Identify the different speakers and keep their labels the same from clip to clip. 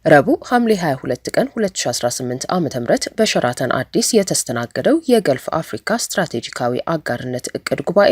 Speaker 1: ረቡዕ ሐምሌ 22 ቀን 2018 ዓ.ም በሸራተን አዲስ የተስተናገደው የገልፍ አፍሪካ ስትራቴጂካዊ አጋርነት እቅድ ጉባኤ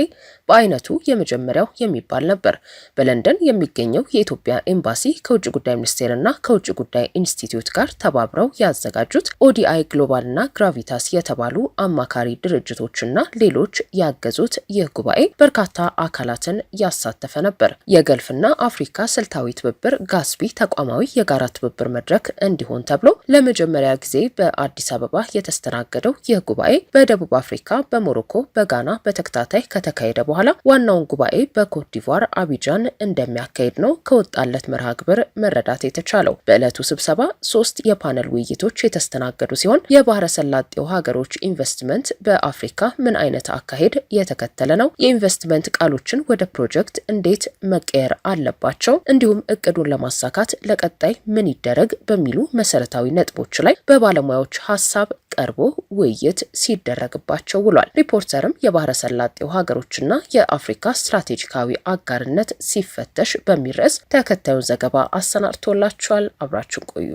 Speaker 1: በአይነቱ የመጀመሪያው የሚባል ነበር። በለንደን የሚገኘው የኢትዮጵያ ኤምባሲ ከውጭ ጉዳይ ሚኒስቴርና ከውጭ ጉዳይ ኢንስቲትዩት ጋር ተባብረው ያዘጋጁት ኦዲአይ ግሎባልና ግራቪታስ የተባሉ አማካሪ ድርጅቶችና ሌሎች ያገዙት ይህ ጉባኤ በርካታ አካላትን ያሳተፈ ነበር። የገልፍና አፍሪካ ስልታዊ ትብብር ጋስቢ ተቋማዊ የጋራ ትብብር መድረክ እንዲሆን ተብሎ ለመጀመሪያ ጊዜ በአዲስ አበባ የተስተናገደው ይህ ጉባኤ በደቡብ አፍሪካ፣ በሞሮኮ፣ በጋና በተከታታይ ከተካሄደ በኋላ ዋናውን ጉባኤ በኮት ዲቯር አቢጃን እንደሚያካሄድ ነው ከወጣለት መርሃ ግብር መረዳት የተቻለው። በዕለቱ ስብሰባ 3 የፓነል ውይይቶች የተስተናገዱ ሲሆን የባህረ ሰላጤው ሀገሮች ኢንቨስትመንት በአፍሪካ ምን አይነት አካሄድ የተከተለ ነው፣ የኢንቨስትመንት ቃሎችን ወደ ፕሮጀክት እንዴት መቀየር አለባቸው፣ እንዲሁም እቅዱን ለማሳካት ለቀጣይ ምን ይደረግ በሚሉ መሰረታዊ ነጥቦች ላይ በባለሙያዎች ሀሳብ ቀርቦ ውይይት ሲደረግባቸው ውሏል። ሪፖርተርም የባህረ ሰላጤው ሀገሮችና የአፍሪካ ስትራቴጂካዊ አጋርነት ሲፈተሽ በሚል ርዕስ ተከታዩን ዘገባ አሰናድቶላችኋል። አብራችን ቆዩ።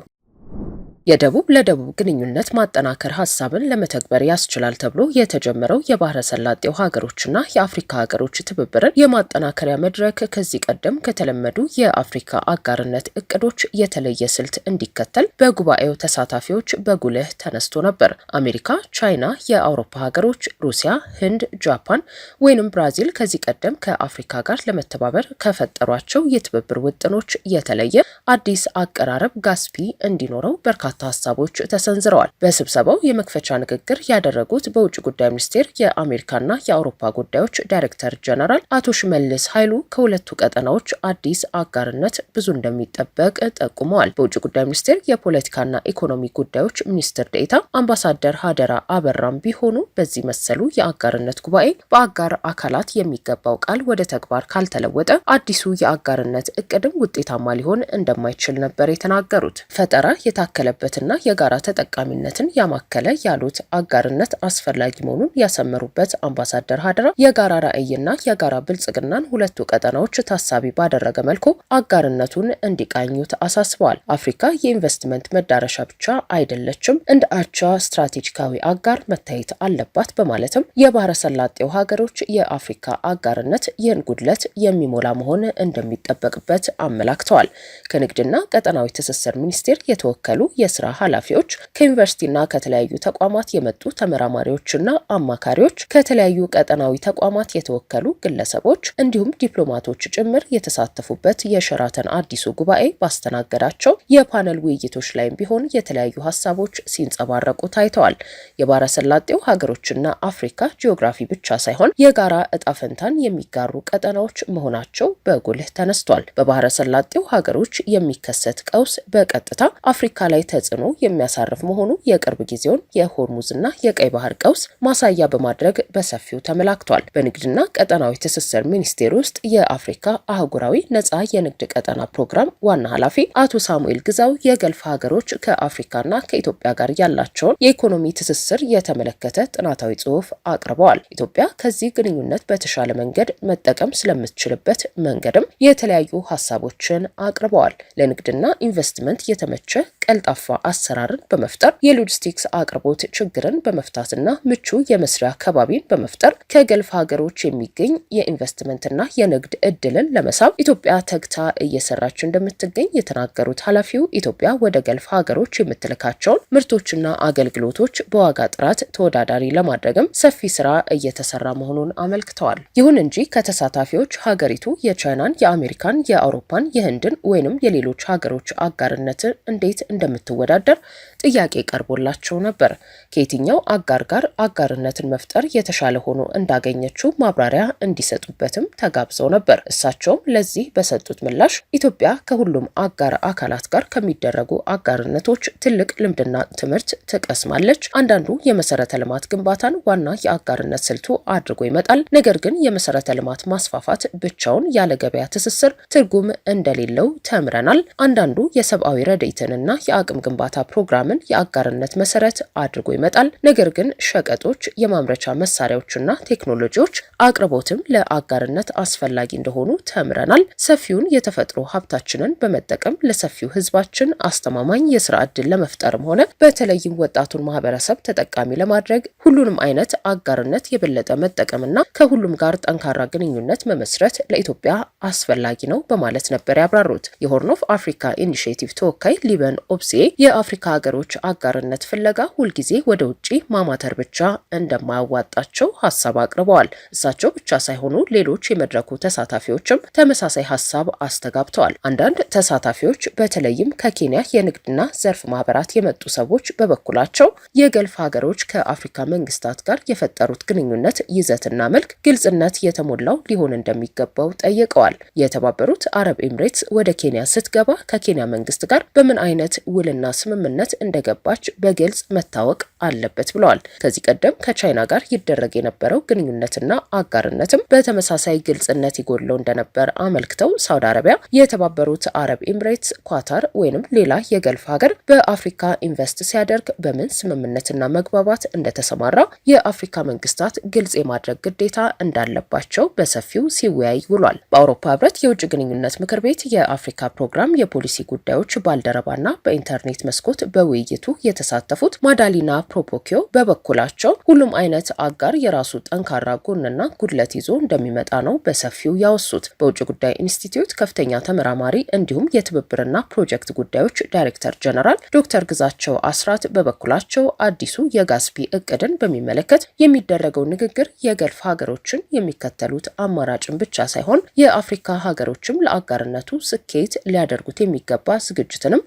Speaker 1: የደቡብ ለደቡብ ግንኙነት ማጠናከር ሀሳብን ለመተግበር ያስችላል ተብሎ የተጀመረው የባህረ ሰላጤው ሀገሮችና የአፍሪካ ሀገሮች ትብብርን የማጠናከሪያ መድረክ ከዚህ ቀደም ከተለመዱ የአፍሪካ አጋርነት እቅዶች የተለየ ስልት እንዲከተል በጉባኤው ተሳታፊዎች በጉልህ ተነስቶ ነበር። አሜሪካ፣ ቻይና፣ የአውሮፓ ሀገሮች፣ ሩሲያ፣ ህንድ፣ ጃፓን ወይንም ብራዚል ከዚህ ቀደም ከአፍሪካ ጋር ለመተባበር ከፈጠሯቸው የትብብር ውጥኖች የተለየ አዲስ አቀራረብ ጋስፒ እንዲኖረው በርካታ ሀሳቦች ተሰንዝረዋል። በስብሰባው የመክፈቻ ንግግር ያደረጉት በውጭ ጉዳይ ሚኒስቴር የአሜሪካና የአውሮፓ ጉዳዮች ዳይሬክተር ጀነራል አቶ ሽመልስ ኃይሉ ከሁለቱ ቀጠናዎች አዲስ አጋርነት ብዙ እንደሚጠበቅ ጠቁመዋል። በውጭ ጉዳይ ሚኒስቴር የፖለቲካና ኢኮኖሚ ጉዳዮች ሚኒስትር ዴኤታ አምባሳደር ሀደራ አበራም ቢሆኑ በዚህ መሰሉ የአጋርነት ጉባኤ በአጋር አካላት የሚገባው ቃል ወደ ተግባር ካልተለወጠ አዲሱ የአጋርነት እቅድም ውጤታማ ሊሆን እንደማይችል ነበር የተናገሩት። ፈጠራ የታከለበት ና የጋራ ተጠቃሚነትን ያማከለ ያሉት አጋርነት አስፈላጊ መሆኑን ያሰመሩበት አምባሳደር ሀደራ የጋራ ራዕይና የጋራ ብልጽግናን ሁለቱ ቀጠናዎች ታሳቢ ባደረገ መልኩ አጋርነቱን እንዲቃኙት አሳስበዋል። አፍሪካ የኢንቨስትመንት መዳረሻ ብቻ አይደለችም፣ እንደ አቻ ስትራቴጂካዊ አጋር መታየት አለባት በማለትም የባህረ ሰላጤው ሀገሮች የአፍሪካ አጋርነት ይህን ጉድለት የሚሞላ መሆን እንደሚጠበቅበት አመላክተዋል። ከንግድና ቀጠናዊ ትስስር ሚኒስቴር የተወከሉ የስራ ኃላፊዎች፣ ከዩኒቨርሲቲና ከተለያዩ ተቋማት የመጡ ተመራማሪዎችና አማካሪዎች፣ ከተለያዩ ቀጠናዊ ተቋማት የተወከሉ ግለሰቦች እንዲሁም ዲፕሎማቶች ጭምር የተሳተፉበት የሸራተን አዲሱ ጉባኤ ባስተናገዳቸው የፓነል ውይይቶች ላይም ቢሆን የተለያዩ ሀሳቦች ሲንጸባረቁ ታይተዋል። የባህረ ሰላጤው ሀገሮችና አፍሪካ ጂኦግራፊ ብቻ ሳይሆን የጋራ እጣ ፈንታን የሚጋሩ ቀጠናዎች መሆናቸው በጉልህ ተነስቷል። በባህረ ሰላጤው ሀገሮች የሚከሰት ቀውስ በቀጥታ አፍሪካ ላይ ተጽዕኖ የሚያሳርፍ መሆኑ የቅርብ ጊዜውን የሆርሙዝና የቀይ ባህር ቀውስ ማሳያ በማድረግ በሰፊው ተመላክቷል። በንግድና ቀጠናዊ ትስስር ሚኒስቴር ውስጥ የአፍሪካ አህጉራዊ ነጻ የንግድ ቀጠና ፕሮግራም ዋና ኃላፊ አቶ ሳሙኤል ግዛው የገልፍ ሀገሮች ከአፍሪካና ከኢትዮጵያ ጋር ያላቸውን የኢኮኖሚ ትስስር የተመለከተ ጥናታዊ ጽሑፍ አቅርበዋል። ኢትዮጵያ ከዚህ ግንኙነት በተሻለ መንገድ መጠቀም ስለምትችልበት መንገድም የተለያዩ ሀሳቦችን አቅርበዋል። ለንግድና ኢንቨስትመንት የተመቸ ቀልጣፋ አሰራርን በመፍጠር የሎጂስቲክስ አቅርቦት ችግርን በመፍታትና ምቹ የመስሪያ አካባቢን በመፍጠር ከገልፍ ሀገሮች የሚገኝ የኢንቨስትመንትና የንግድ እድልን ለመሳብ ኢትዮጵያ ተግታ እየሰራች እንደምትገኝ የተናገሩት ኃላፊው ኢትዮጵያ ወደ ገልፍ ሀገሮች የምትልካቸውን ምርቶችና አገልግሎቶች በዋጋ ጥራት ተወዳዳሪ ለማድረግም ሰፊ ስራ እየተሰራ መሆኑን አመልክተዋል። ይሁን እንጂ ከተሳታፊዎች ሀገሪቱ የቻይናን፣ የአሜሪካን፣ የአውሮፓን፣ የህንድን ወይንም የሌሎች ሀገሮች አጋርነትን እንዴት እንደምትወዳደር ጥያቄ ቀርቦላቸው ነበር። ከየትኛው አጋር ጋር አጋርነትን መፍጠር የተሻለ ሆኖ እንዳገኘችው ማብራሪያ እንዲሰጡበትም ተጋብዘው ነበር። እሳቸውም ለዚህ በሰጡት ምላሽ ኢትዮጵያ ከሁሉም አጋር አካላት ጋር ከሚደረጉ አጋርነቶች ትልቅ ልምድና ትምህርት ትቀስማለች። አንዳንዱ የመሰረተ ልማት ግንባታን ዋና የአጋርነት ስልቱ አድርጎ ይመጣል። ነገር ግን የመሰረተ ልማት ማስፋፋት ብቻውን ያለ ገበያ ትስስር ትርጉም እንደሌለው ተምረናል። አንዳንዱ የሰብአዊ ረድኤትንና የአቅም ግንባታ ፕሮግራምን የአጋርነት መሰረት አድርጎ ይመጣል። ነገር ግን ሸቀጦች፣ የማምረቻ መሳሪያዎችና ቴክኖሎጂዎች አቅርቦትም ለአጋርነት አስፈላጊ እንደሆኑ ተምረናል። ሰፊውን የተፈጥሮ ሀብታችንን በመጠቀም ለሰፊው ህዝባችን አስተማማኝ የስራ ዕድል ለመፍጠርም ሆነ በተለይም ወጣቱን ማህበረሰብ ተጠቃሚ ለማድረግ ሁሉንም አይነት አጋርነት የበለጠ መጠቀምና ከሁሉም ጋር ጠንካራ ግንኙነት መመስረት ለኢትዮጵያ አስፈላጊ ነው በማለት ነበር ያብራሩት። የሆርን ኦፍ አፍሪካ ኢኒሺዬቲቭ ተወካይ ሊበን ኦብሲዬ የአፍሪካ ሀገሮች አጋርነት ፍለጋ ሁልጊዜ ወደ ውጪ ማማተር ብቻ እንደማያዋጣቸው ሀሳብ አቅርበዋል። እሳቸው ብቻ ሳይሆኑ ሌሎች የመድረኩ ተሳታፊዎችም ተመሳሳይ ሀሳብ አስተጋብተዋል። አንዳንድ ተሳታፊዎች በተለይም ከኬንያ የንግድና ዘርፍ ማህበራት የመጡ ሰዎች በበኩላቸው የገልፍ ሀገሮች ከአፍሪካ መንግስታት ጋር የፈጠሩት ግንኙነት ይዘትና መልክ ግልጽነት የተሞላው ሊሆን እንደሚገባው ጠይቀዋል። የተባበሩት አረብ ኤምሬትስ ወደ ኬንያ ስትገባ ከኬንያ መንግስት ጋር በምን አይነት ውልና ስምምነት እንደገባች በግልጽ መታወቅ አለበት ብለዋል። ከዚህ ቀደም ከቻይና ጋር ይደረግ የነበረው ግንኙነትና አጋርነትም በተመሳሳይ ግልጽነት ይጎድለው እንደነበር አመልክተው ሳውዲ አረቢያ፣ የተባበሩት አረብ ኤምሬትስ፣ ኳታር ወይንም ሌላ የገልፍ ሀገር በአፍሪካ ኢንቨስት ሲያደርግ በምን ስምምነትና መግባባት እንደተሰማራ የአፍሪካ መንግስታት ግልጽ የማድረግ ግዴታ እንዳለባቸው በሰፊው ሲወያይ ውሏል። በአውሮፓ ህብረት የውጭ ግንኙነት ምክር ቤት የአፍሪካ ፕሮግራም የፖሊሲ ጉዳዮች ባልደረባና በኢንተርኔት መስኮት በውይይቱ የተሳተፉት ማዳሊና ፕሮፖኪዮ በበኩላቸው ሁሉም አይነት አጋር የራሱ ጠንካራ ጎንና ጉድለት ይዞ እንደሚመጣ ነው በሰፊው ያወሱት። በውጭ ጉዳይ ኢንስቲትዩት ከፍተኛ ተመራማሪ እንዲሁም የትብብርና ፕሮጀክት ጉዳዮች ዳይሬክተር ጀነራል ዶክተር ግዛቸው አስራት በበኩላቸው አዲሱ የጋስፒ እቅድን በሚመለከት የሚደረገው ንግግር የገልፍ ሀገሮችን የሚከተሉት አማራጭን ብቻ ሳይሆን የአፍሪካ ሀገሮችም ለአጋርነቱ ስኬት ሊያደርጉት የሚገባ ዝግጅትንም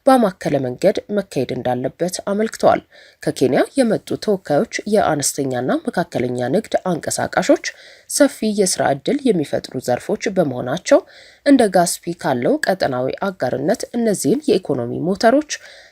Speaker 1: በማከለ መንገድ መካሄድ እንዳለበት አመልክተዋል። ከኬንያ የመጡ ተወካዮች የአነስተኛና መካከለኛ ንግድ አንቀሳቃሾች ሰፊ የስራ ዕድል የሚፈጥሩ ዘርፎች በመሆናቸው እንደ ጋስፒ ካለው ቀጠናዊ አጋርነት እነዚህን የኢኮኖሚ ሞተሮች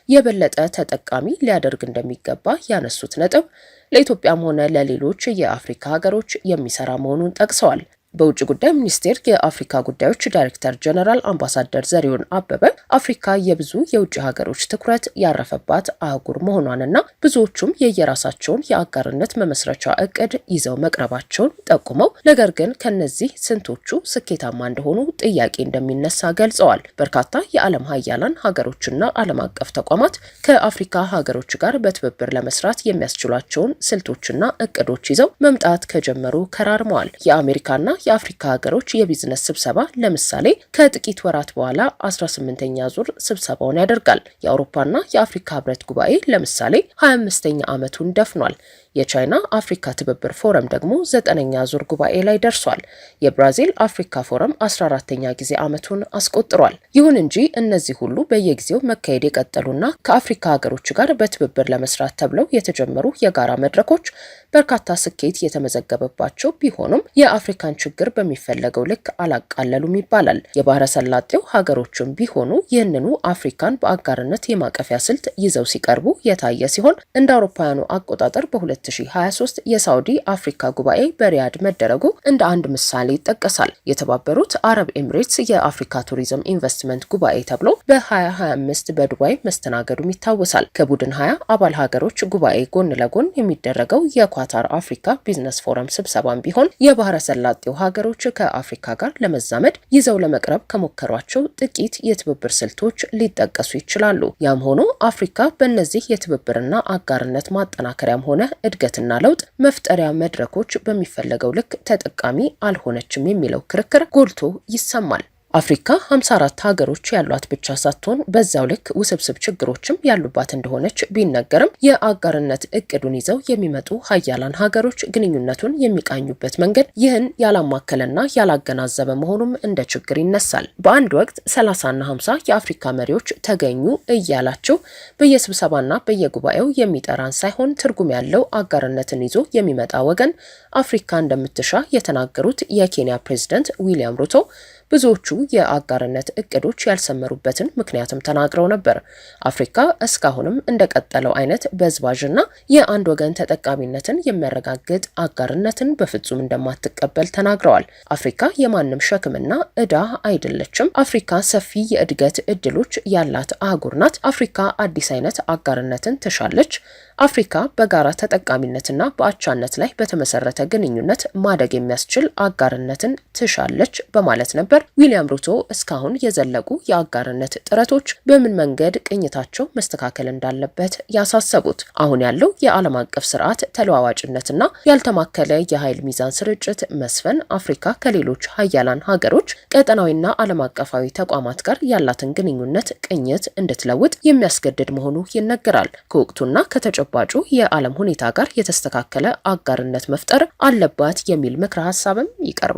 Speaker 1: የበለጠ ተጠቃሚ ሊያደርግ እንደሚገባ ያነሱት ነጥብ ለኢትዮጵያም ሆነ ለሌሎች የአፍሪካ ሀገሮች የሚሰራ መሆኑን ጠቅሰዋል። በውጭ ጉዳይ ሚኒስቴር የአፍሪካ ጉዳዮች ዳይሬክተር ጀነራል አምባሳደር ዘሪሁን አበበ አፍሪካ የብዙ የውጭ ሀገሮች ትኩረት ያረፈባት አህጉር መሆኗንና ብዙዎቹም የየራሳቸውን የአጋርነት መመስረቻ እቅድ ይዘው መቅረባቸውን ጠቁመው ነገር ግን ከነዚህ ስንቶቹ ስኬታማ እንደሆኑ ጥያቄ እንደሚነሳ ገልጸዋል። በርካታ የዓለም ሀያላን ሀገሮችና ዓለም አቀፍ ተቋማት ከአፍሪካ ሀገሮች ጋር በትብብር ለመስራት የሚያስችሏቸውን ስልቶችና እቅዶች ይዘው መምጣት ከጀመሩ ከራርመዋል። የአሜሪካና የአፍሪካ ሀገሮች የቢዝነስ ስብሰባ ለምሳሌ ከጥቂት ወራት በኋላ 18ኛ ዙር ስብሰባውን ያደርጋል። የአውሮፓና የአፍሪካ ህብረት ጉባኤ ለምሳሌ 25ኛ ዓመቱን ደፍኗል። የቻይና አፍሪካ ትብብር ፎረም ደግሞ 9ኛ ዙር ጉባኤ ላይ ደርሷል። የብራዚል አፍሪካ ፎረም 14ኛ ጊዜ ዓመቱን አስቆጥሯል። ይሁን እንጂ እነዚህ ሁሉ በየጊዜው መካሄድ የቀጠሉና ከአፍሪካ ሀገሮች ጋር በትብብር ለመስራት ተብለው የተጀመሩ የጋራ መድረኮች በርካታ ስኬት የተመዘገበባቸው ቢሆኑም የአፍሪካን ችግር በሚፈለገው ልክ አላቃለሉም ይባላል። የባህረ ሰላጤው ሀገሮችም ቢሆኑ ይህንኑ አፍሪካን በአጋርነት የማቀፊያ ስልት ይዘው ሲቀርቡ የታየ ሲሆን እንደ አውሮፓውያኑ አቆጣጠር በ2023 የሳውዲ አፍሪካ ጉባኤ በሪያድ መደረጉ እንደ አንድ ምሳሌ ይጠቀሳል። የተባበሩት አረብ ኤምሬትስ የአፍሪካ ቱሪዝም ኢንቨስትመንት ጉባኤ ተብሎ በ2025 በዱባይ መስተናገዱም ይታወሳል። ከቡድን 20 አባል ሀገሮች ጉባኤ ጎን ለጎን የሚደረገው የኳታር አፍሪካ ቢዝነስ ፎረም ስብሰባም ቢሆን የባህረ ሰላጤው ሀገሮች ከአፍሪካ ጋር ለመዛመድ ይዘው ለመቅረብ ከሞከሯቸው ጥቂት የትብብር ስልቶች ሊጠቀሱ ይችላሉ። ያም ሆኖ አፍሪካ በእነዚህ የትብብርና አጋርነት ማጠናከሪያም ሆነ እድገትና ለውጥ መፍጠሪያ መድረኮች በሚፈለገው ልክ ተጠቃሚ አልሆነችም የሚለው ክርክር ጎልቶ ይሰማል። አፍሪካ 54 ሀገሮች ያሏት ብቻ ሳትሆን በዛው ልክ ውስብስብ ችግሮችም ያሉባት እንደሆነች ቢነገርም የአጋርነት እቅዱን ይዘው የሚመጡ ሀያላን ሀገሮች ግንኙነቱን የሚቃኙበት መንገድ ይህን ያላማከለና ያላገናዘበ መሆኑም እንደ ችግር ይነሳል። በአንድ ወቅት 30ና 50 የአፍሪካ መሪዎች ተገኙ እያላቸው በየስብሰባና በየጉባኤው የሚጠራን ሳይሆን ትርጉም ያለው አጋርነትን ይዞ የሚመጣ ወገን አፍሪካ እንደምትሻ የተናገሩት የኬንያ ፕሬዝዳንት ዊሊያም ሩቶ ብዙዎቹ የአጋርነት እቅዶች ያልሰመሩበትን ምክንያትም ተናግረው ነበር። አፍሪካ እስካሁንም እንደቀጠለው አይነት በዝባዥና የአንድ ወገን ተጠቃሚነትን የሚያረጋግጥ አጋርነትን በፍጹም እንደማትቀበል ተናግረዋል። አፍሪካ የማንም ሸክምና ዕዳ አይደለችም። አፍሪካ ሰፊ የእድገት እድሎች ያላት አህጉር ናት። አፍሪካ አዲስ አይነት አጋርነትን ትሻለች። አፍሪካ በጋራ ተጠቃሚነትና በአቻነት ላይ በተመሰረተ ግንኙነት ማደግ የሚያስችል አጋርነትን ትሻለች በማለት ነበር ዊሊያም ሩቶ እስካሁን የዘለቁ የአጋርነት ጥረቶች በምን መንገድ ቅኝታቸው መስተካከል እንዳለበት ያሳሰቡት። አሁን ያለው የዓለም አቀፍ ስርዓት ተለዋዋጭነትና ያልተማከለ የኃይል ሚዛን ስርጭት መስፈን አፍሪካ ከሌሎች ሀያላን ሀገሮች ቀጠናዊና ዓለም አቀፋዊ ተቋማት ጋር ያላትን ግንኙነት ቅኝት እንድትለውጥ የሚያስገድድ መሆኑ ይነገራል። ከወቅቱና ከተጨባጩ የዓለም ሁኔታ ጋር የተስተካከለ አጋርነት መፍጠር አለባት የሚል ምክረ ሀሳብም ይቀርባል።